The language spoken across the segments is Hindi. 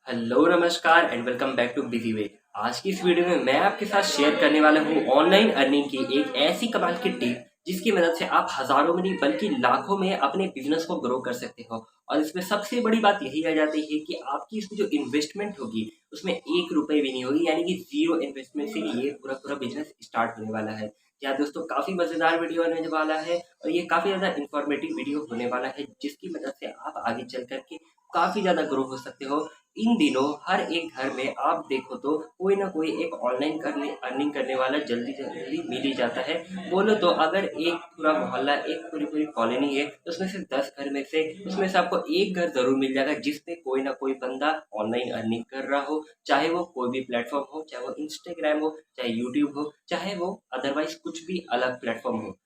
हेलो नमस्कार and welcome back to busy way. आज की इस वीडियो में मैं आपके साथ शेयर करने वाला हूँ ऑनलाइन अर्निंग की एक ऐसी कमाल की टिप जिसकी मदद से आप हजारों में नहीं बल्कि लाखों में अपने बिजनेस को ग्रो कर सकते हो। और इसमें सबसे बड़ी बात यही आ जाती है कि आपकी इसमें जो इन्वेस्टमेंट होगी उसमें 1 रुपए भी नहीं होगी, यानी कि जीरो इन्वेस्टमेंट से ये पूरा पूरा बिजनेस स्टार्ट होने वाला है। या दोस्तों, काफी मजेदार वीडियो होने वाला है और ये काफी ज्यादा इंफॉर्मेटिव वीडियो होने वाला है जिसकी मदद से आप आगे चल करके काफी ज्यादा ग्रो हो सकते हो। इन दिनों हर एक घर में आप देखो तो कोई ना कोई एक ऑनलाइन करने अर्निंग करने वाला जल्दी जल्दी मिल ही जाता है। बोलो तो अगर एक पूरा मोहल्ला, एक पूरी पूरी कॉलोनी है तो उसमें से 10 घर में से उसमें से आपको एक घर जरूर मिल जाएगा जिसपे कोई ना कोई बंदा ऑनलाइन अर्निंग कर रहा हो, चाहे वो कोई भी प्लेटफॉर्म हो, चाहे वो इंस्टाग्राम हो, चाहे यूट्यूब हो, चाहे वो अदरवाइज कुछ भी अलग प्लेटफॉर्म हो।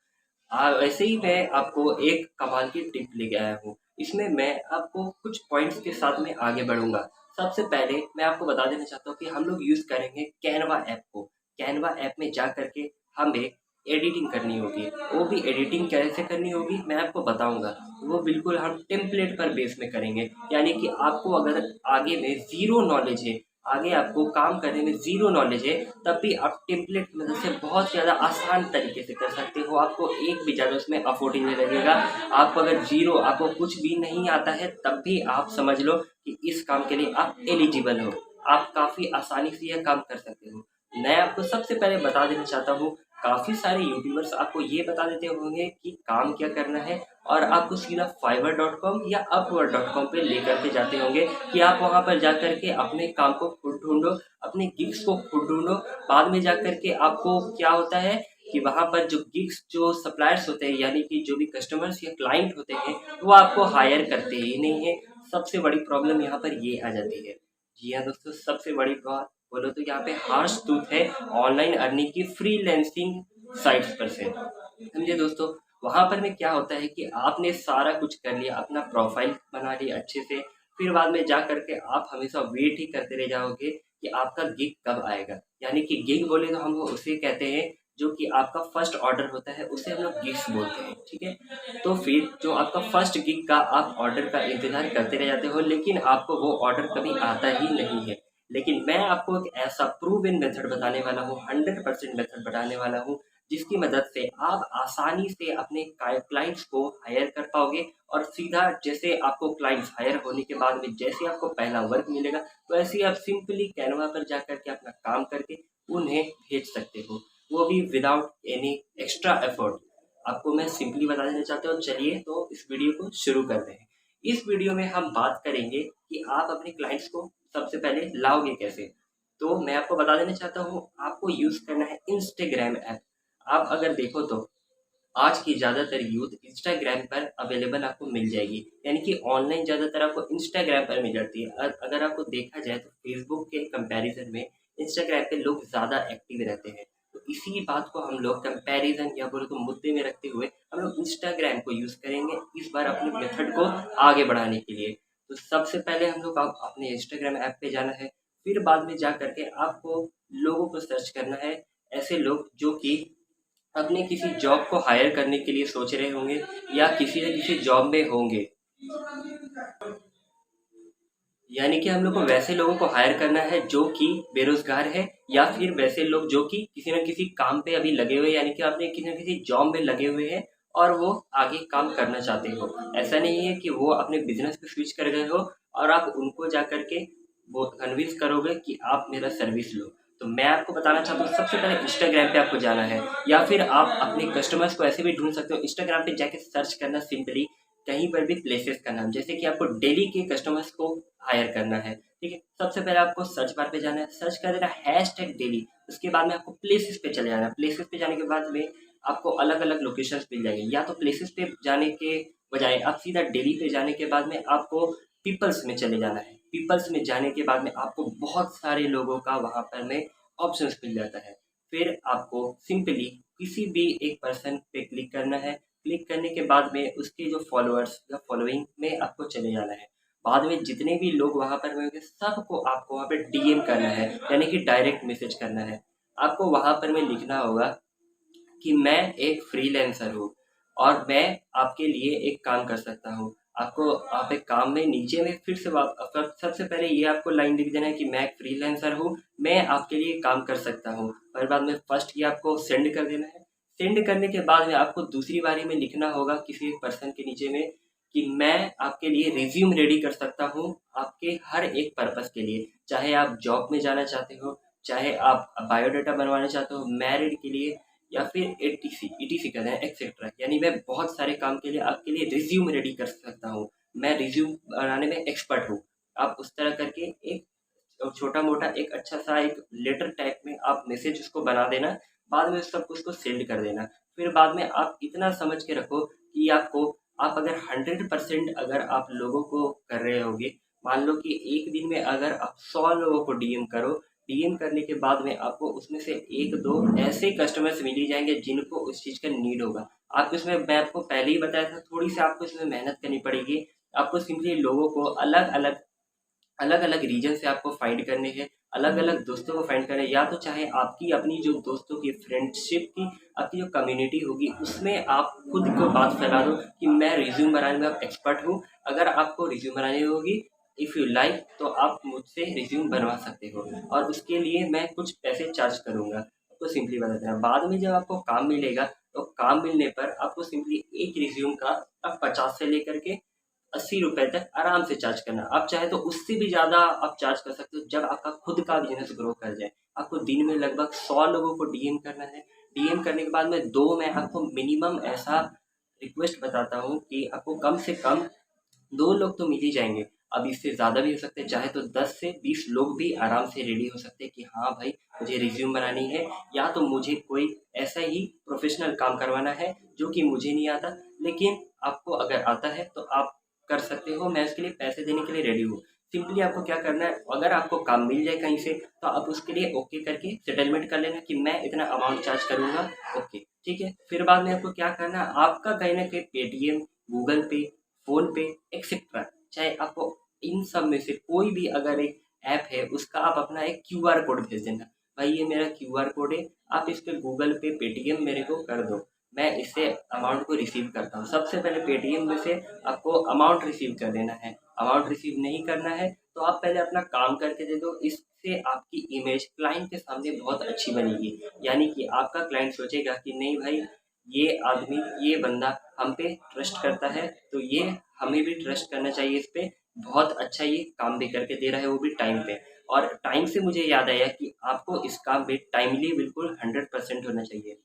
वैसे ही मैं आपको एक कमाल की टिप लेके आया हूँ। इसमें मैं आपको कुछ पॉइंट्स के साथ में आगे बढ़ूंगा। सबसे पहले मैं आपको बता देना चाहता हूँ कि हम लोग यूज़ करेंगे कैनवा ऐप को। कैनवा ऐप में जा करके हमें एडिटिंग करनी होगी। वो भी एडिटिंग कैसे करनी होगी मैं आपको बताऊंगा। वो बिल्कुल हम टेम्पलेट पर बेस में करेंगे, यानी कि आपको अगर आगे में ज़ीरो नॉलेज है, आगे आपको काम करने में ज़ीरो नॉलेज है, तब भी आप टेम्पलेट की मदद से बहुत ज़्यादा आसान तरीके से कर सकते हो। आपको एक भी ज़्यादा उसमें एफर्ट ही नहीं लगेगा। आपको अगर ज़ीरो, आपको कुछ भी नहीं आता है, तब भी आप समझ लो कि इस काम के लिए आप एलिजिबल हो। आप काफ़ी आसानी से यह काम कर सकते हो। मैं आपको सबसे पहले बता देना चाहता हूँ, काफ़ी सारे यूट्यूबर्स आपको ये बता देते होंगे कि काम क्या करना है और आपको सीधा fiverr.com या upwork.com पे लेकर के जाते होंगे कि आप वहाँ पर जा कर के अपने काम को खुद ढूँढो, अपने गिग्स को खुद ढूँढो। बाद में जा कर के आपको क्या होता है कि वहाँ पर जो गिग्स, जो सप्लायर्स होते हैं, यानी कि जो भी कस्टमर्स या क्लाइंट होते हैं, वो आपको हायर करते ही नहीं है। सबसे बड़ी प्रॉब्लम यहाँ पर ये आ जाती है। जी हाँ दोस्तों, सबसे बड़ी बात बोलो तो यहाँ पे हार्श ट्रूथ है ऑनलाइन अर्निंग की फ्रीलांसिंग साइट्स पर से। समझे दोस्तों, वहाँ पर में क्या होता है कि आपने सारा कुछ कर लिया, अपना प्रोफाइल बना लिया अच्छे से, फिर बाद में जा करके आप हमेशा वेट ही करते रह जाओगे कि आपका गिग कब आएगा। यानी कि गिग बोले तो हम उसे कहते हैं जो कि आपका फर्स्ट ऑर्डर होता है, उसे हम लोग गिग्स बोलते हैं, ठीक है। तो फिर जो आपका फर्स्ट गिग का आप ऑर्डर का इंतजार करते रह जाते हो, लेकिन आपको वो ऑर्डर कभी आता ही नहीं है। लेकिन मैं आपको एक ऐसा प्रूव इन मेथड बताने वाला हूँ, 100% मेथड बताने वाला हूँ जिसकी मदद से आप आसानी से अपने क्लाइंट्स को हायर कर पाओगे। और सीधा जैसे आपको क्लाइंट्स हायर होने के बाद में जैसे आपको पहला वर्क मिलेगा, वैसे ही आप सिंपली कैनवा पर जा करके अपना काम करके उन्हें भेज सकते हो, वो भी विदाउट एनी एक्स्ट्रा एफर्ट। आपको मैं सिंपली बता देना चाहता हूँ। चलिए तो इस वीडियो को शुरू करते हैं। इस वीडियो में हम बात करेंगे कि आप अपने क्लाइंट्स को सबसे पहले लाओगे कैसे। तो मैं आपको बता देना चाहता हूँ, आपको यूज़ करना है इंस्टाग्राम ऐप। आप अगर देखो तो आज की ज़्यादातर यूथ इंस्टाग्राम पर अवेलेबल आपको मिल जाएगी, यानी कि ऑनलाइन ज़्यादातर आपको इंस्टाग्राम पर मिल जाती है। अगर आपको देखा जाए तो फेसबुक के कंपैरिजन में इंस्टाग्राम पे लोग ज़्यादा एक्टिव रहते हैं। तो इसी बात को हम लोग कंपैरिजन या बोले तो मुद्दे में रखते हुए हम लोग इंस्टाग्राम को यूज़ करेंगे इस बार अपने मेथड को आगे बढ़ाने के लिए। तो सबसे पहले हम लोग अपने इंस्टाग्राम ऐप पे जाना है, फिर बाद में जा करके आपको लोगों को सर्च करना है। ऐसे लोग जो कि अपने किसी जॉब को हायर करने के लिए सोच रहे होंगे या किसी न किसी जॉब में होंगे, यानी कि हम लोग को वैसे लोगों को हायर करना है जो कि बेरोजगार है, या फिर वैसे लोग जो कि किसी न किसी काम पे अभी लगे हुए, यानी कि आपने किसी न किसी जॉब में लगे हुए हैं और वो आगे काम करना चाहते हो। ऐसा नहीं है कि वो अपने बिजनेस पे स्विच कर गए हो और आप उनको जा करके वो कन्विंस करोगे कि आप मेरा सर्विस लो। तो मैं आपको बताना चाहता हूँ, सबसे पहले इंस्टाग्राम पे आपको जाना है, या फिर आप अपने कस्टमर्स को ऐसे भी ढूंढ सकते हो। इंस्टाग्राम पे जाके सर्च करना सिंपली कहीं पर भी प्लेसेस का नाम, जैसे कि आपको डेली के कस्टमर्स को हायर करना है, ठीक है। सबसे पहले आपको सर्च बार पे जाना है, सर्च कर देना हैशटैग डेली। उसके बाद में आपको प्लेसेस पे चले जाना है। प्लेसेस पे जाने के बाद में आपको अलग अलग लोकेशंस मिल जाएंगे। या तो प्लेसेस पे जाने के बजाय आप सीधा डेली पे जाने के बाद में आपको पीपल्स में चले जाना है। पीपल्स में जाने के बाद में आपको बहुत सारे लोगों का वहाँ पर में ऑप्शंस मिल जाता है। फिर आपको सिंपली किसी भी एक पर्सन पे क्लिक करना है। क्लिक करने के बाद में उसके जो फॉलोअर्स या फॉलोइंग में आपको चले जाना है। बाद में जितने भी लोग वहाँ पर होंगे सबको आपको वहाँ पे डीएम करना है, यानी कि डायरेक्ट मैसेज करना है। आपको वहाँ पर में लिखना होगा कि मैं एक फ्रीलांसर हूँ और मैं आपके लिए एक काम कर सकता हूँ। आपको आप एक काम में नीचे में फिर से सबसे पहले ये आपको लाइन लिख देना है कि मैं एक फ्रीलांसर हूँ, मैं आपके लिए काम कर सकता हूँ। और बाद में फर्स्ट ये आपको सेंड कर देना है। सेंड करने के बाद में आपको दूसरी बारी में लिखना होगा किसी एक पर्सन के नीचे में कि मैं आपके लिए रिज्यूम रेडी कर सकता हूँ आपके हर एक पर्पस के लिए। चाहे आप जॉब में जाना चाहते हो, चाहे आप बायोडाटा बनवाना चाहते हो, मैरिड के लिए, या फिर एटीसी ईटीसी कहते हैं एक्सेट्रा। यानी मैं बहुत सारे काम के लिए आपके लिए रिज्यूम रेडी कर सकता हूँ, मैं रिज्यूम बनाने में एक्सपर्ट हूँ। आप उस तरह करके एक छोटा मोटा एक अच्छा सा एक लेटर टाइप में आप मैसेज उसको बना देना। बाद में सब उसको सेंड कर देना। फिर बाद में आप इतना समझ के रखो कि आपको, आप अगर 100% अगर आप लोगों को कर रहे होगे, मान लो कि एक दिन में अगर आप 100 लोगों को डीएम करो, डीएम करने के बाद में आपको उसमें से 1-2 ऐसे कस्टमर्स मिल ही जाएँगे जिनको उस चीज़ का नीड होगा। आप इसमें, मैं आपको पहले ही बताया था, थोड़ी-सी आपको इसमें मेहनत करनी पड़ेगी। आपको सिंपली लोगों को अलग-अलग रीजन से आपको फाइंड करने हैं, अलग-अलग दोस्तों को फाइंड करने हैं, या तो चाहे आपकी अपनी जो दोस्तों की फ्रेंडशिप की आपकी जो कम्युनिटी होगी उसमें आप खुद को बात फैला दो कि मैं रिज्यूम बनाने में एक्सपर्ट हूँ। अगर आपको रिज्यूम बनानी होगी, इफ़ यू लाइक, तो आप मुझसे रिज्यूम बनवा सकते हो और उसके लिए मैं कुछ पैसे चार्ज करूँगा। आपको सिंपली बता देना। बाद में जब आपको काम मिलेगा, तो काम मिलने पर आपको सिंपली एक रिज्यूम का आप 50 से लेकर के 80 रुपए तक आराम से चार्ज करना। आप चाहे तो उससे भी ज़्यादा आप चार्ज कर सकते हो जब आपका खुद का बिज़नेस ग्रो कर जाए। आपको दिन में लगभग 100 लोगों को डीएम करना है। डीएम करने के बाद में 2, मैं आपको मिनिमम ऐसा रिक्वेस्ट बताता हूँ कि आपको कम से कम 2 लोग तो मिल ही जाएँगे। अब इससे ज़्यादा भी हो सकते हैं, चाहे तो 10 से 20 लोग भी आराम से रेडी हो सकते हैं कि हाँ भाई, मुझे रिज़्यूम बनानी है, या तो मुझे कोई ऐसा ही प्रोफ़ेशनल काम करवाना है जो कि मुझे नहीं आता, लेकिन आपको अगर आता है तो आप कर सकते हो, मैं उसके लिए पैसे देने के लिए रेडी हूँ। सिंपली आपको क्या करना है, अगर आपको काम मिल जाए कहीं से, तो आप उसके लिए ओके करके सेटलमेंट कर लेना कि मैं इतना अमाउंट चार्ज करूँगा, ओके, ठीक है। फिर बाद में आपको क्या करना है, आपका कहीं न कहीं पेटीएम, गूगल पे, फ़ोनपे एक्सेट्रा, चाहे आपको इन सब में से कोई भी अगर एक ऐप है, उसका आप अपना एक क्यूआर कोड भेज देना। भाई ये मेरा क्यूआर कोड है, आप इस पे गूगल पे, पेटीएम मेरे को कर दो। मैं इससे अमाउंट को रिसीव करता हूँ। सबसे पहले पेटीएम में से आपको अमाउंट रिसीव कर देना है। अमाउंट रिसीव नहीं करना है तो आप पहले अपना काम करके दे दो। इससे आपकी इमेज क्लाइंट के सामने बहुत अच्छी बनेगी। यानी कि आपका क्लाइंट सोचेगा कि नहीं भाई, ये आदमी, ये बंदा हम पे ट्रस्ट करता है, तो ये हमें भी ट्रस्ट करना चाहिए इस पे। बहुत अच्छा ये काम भी करके दे रहा है, वो भी टाइम पे। और टाइम से मुझे याद आया कि आपको इस काम में टाइमली बिल्कुल 100% होना चाहिए।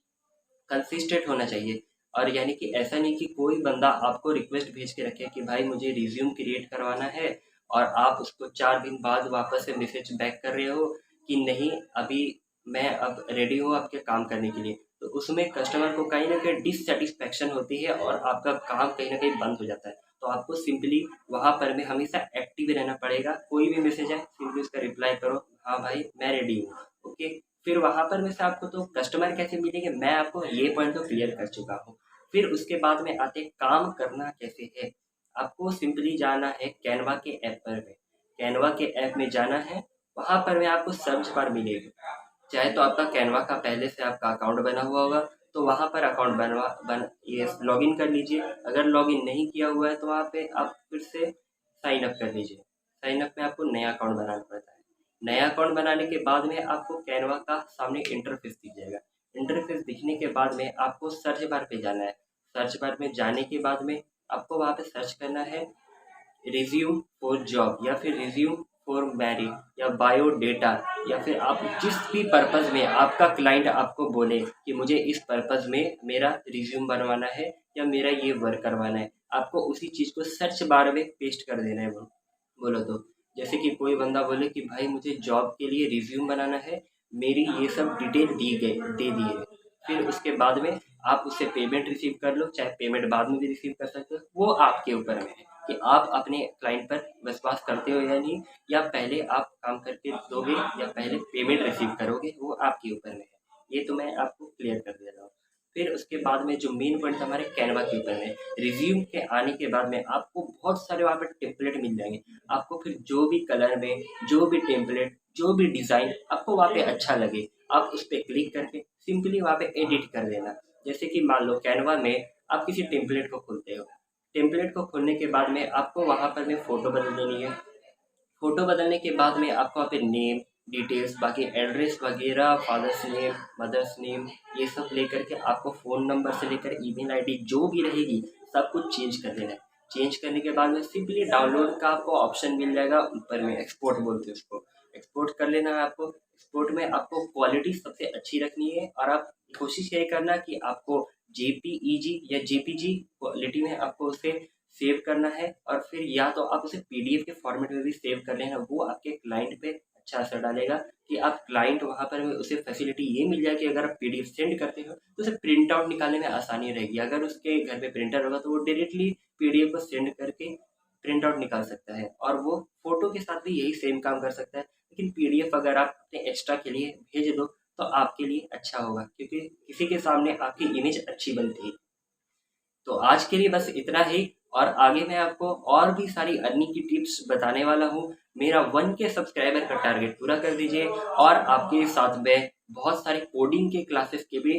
कंसिस्टेंट होना चाहिए। और यानी कि ऐसा नहीं कि कोई बंदा आपको रिक्वेस्ट भेज के रखे कि भाई मुझे रिज्यूम क्रिएट करवाना है, और आप उसको 4 दिन बाद वापस से मैसेज बैक कर रहे हो कि नहीं, अभी मैं अब रेडी हूँ आपके काम करने के लिए। तो उसमें कस्टमर को कहीं न कहीं डिससैटिस्फैक्शन होती है और आपका काम कहीं न कहीं बंद हो जाता है। तो आपको सिंपली वहाँ पर में हमेशा एक्टिव रहना पड़ेगा। कोई भी मैसेज आए सिंपली उसका रिप्लाई करो, हाँ भाई मैं रेडी हूँ, ओके। फिर वहाँ पर में से आपको तो कस्टमर कैसे मिलेंगे, मैं आपको ये पॉइंट तो क्लियर कर चुका हूँ। फिर उसके बाद में आते हैं काम करना कैसे है। आपको सिंपली जाना है कैनवा के ऐप पर में। कैनवा के ऐप में जाना है, वहाँ पर में आपको सर्च बार मिलेगा। चाहे तो आपका कैनवा का पहले से आपका अकाउंट बना हुआ होगा, तो वहाँ पर अकाउंट ये लॉगिन कर लीजिए। अगर लॉगिन नहीं किया हुआ है तो वहाँ पे आप फिर से साइन अप कर लीजिए। साइन अप में आपको नया अकाउंट बनाना पड़ता है। नया अकाउंट बनाने के बाद में आपको कैनवा का सामने इंटरफेस दिख जाएगा। इंटरफेस दिखने के बाद में आपको सर्च बार पे जाना है। सर्च बार में जाने के बाद में आपको वहाँ पे सर्च करना है रिज्यूम फॉर जॉब, या फिर रिज्यूम फॉर मैरिज, या बायोडेटा, या फिर आप जिस भी पर्पज़ में आपका क्लाइंट आपको बोले कि मुझे इस पर्पज़ में मेरा रिज्यूम बनवाना है या मेरा ये वर्क करवाना है, आपको उसी चीज़ को सर्च बार में पेस्ट कर देना है। बोलो तो जैसे कि कोई बंदा बोले कि भाई मुझे जॉब के लिए रिज्यूम बनाना है, मेरी ये सब डिटेल दे दी है। फिर उसके बाद में आप उससे पेमेंट रिसीव कर लो, चाहे पेमेंट बाद में भी रिसीव कर सकते हो, वो आपके ऊपर में है कि आप अपने क्लाइंट पर विश्वास करते हो या नहीं, या पहले आप काम करके दोगे या पहले पेमेंट रिसीव करोगे, वो आपके ऊपर में है। ये तो मैं आपको क्लियर कर दे रहा हूँ। फिर उसके बाद में जो मेन पॉइंट हमारे कैनवा के ऊपर है, रिज्यूम के आने के बाद में आपको बहुत सारे वहाँ पे टेम्पलेट मिल जाएंगे। आपको फिर जो भी कलर में, जो भी टेम्पलेट, जो भी डिज़ाइन आपको वहाँ पे अच्छा लगे, आप उस पर क्लिक करके सिंपली वहाँ पे एडिट कर देना। जैसे कि मान लो कैनवा में आप किसी टेम्पलेट को खोलते हो, टेम्पलेट को खोलने के बाद में आपको वहाँ पर में फ़ोटो बदल देनी है। फ़ोटो बदलने के बाद में आपको वहाँ पे नेम, डिटेल्स, बाकी एड्रेस वगैरह, फादर्स नेम, मदर्स नेम, ये सब लेकर के आपको फ़ोन नंबर से लेकर ईमेल आईडी जो भी रहेगी सब कुछ चेंज कर देना है। चेंज करने के बाद में सिंपली डाउनलोड का आपको ऑप्शन मिल जाएगा ऊपर में, एक्सपोर्ट बोलते हैं उसको। एक्सपोर्ट कर लेना है आपको। एक्सपोर्ट में आपको क्वालिटी सबसे अच्छी रखनी है और आप कोशिश ये करना कि आपको जेपीईजी या जेपीजी क्वालिटी में आपको उसे सेव करना है, और फिर या तो आप उसे पीडीएफ के फॉर्मेट में भी सेव कर लेना। वो आपके क्लाइंट पे अच्छा असर डालेगा कि आप क्लाइंट वहाँ पर उसे फैसिलिटी ये मिल जाए कि अगर आप पीडीएफ सेंड करते हो तो उसे प्रिंट आउट निकालने में आसानी रहेगी। अगर उसके घर पे प्रिंटर होगा तो वो डायरेक्टली पीडीएफ को सेंड करके प्रिंट आउट निकाल सकता है, और वो फोटो के साथ भी यही सेम काम कर सकता है। लेकिन पीडीएफ अगर आप अपने एक्स्ट्रा के लिए भेज दो तो आपके लिए अच्छा होगा, क्योंकि किसी के सामने आपकी इमेज अच्छी बनती है। तो आज के लिए बस इतना ही, और आगे मैं आपको और भी सारी अर्निंग की टिप्स बताने वाला हूँ। मेरा 1K सब्सक्राइबर का टारगेट पूरा कर दीजिए, और आपके साथ में बहुत सारे कोडिंग के क्लासेस के भी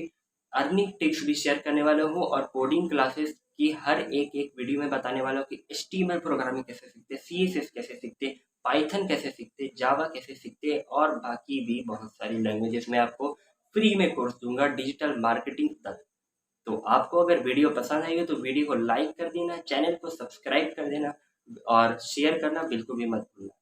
अर्निंग टिप्स भी शेयर करने वाला हूँ, और कोडिंग क्लासेस की हर एक वीडियो में बताने वाला हूँ कि HTML प्रोग्रामिंग कैसे सीखते, CSS कैसे सीखते, पाइथन कैसे सीखते, जावा कैसे सीखते, और बाकी भी बहुत सारी लैंग्वेजेस में आपको फ्री में कोर्स दूंगा डिजिटल मार्केटिंग तक। तो आपको अगर वीडियो पसंद आई हो तो वीडियो को लाइक कर देना, चैनल को सब्सक्राइब कर देना, और शेयर करना बिल्कुल भी मत भूलना।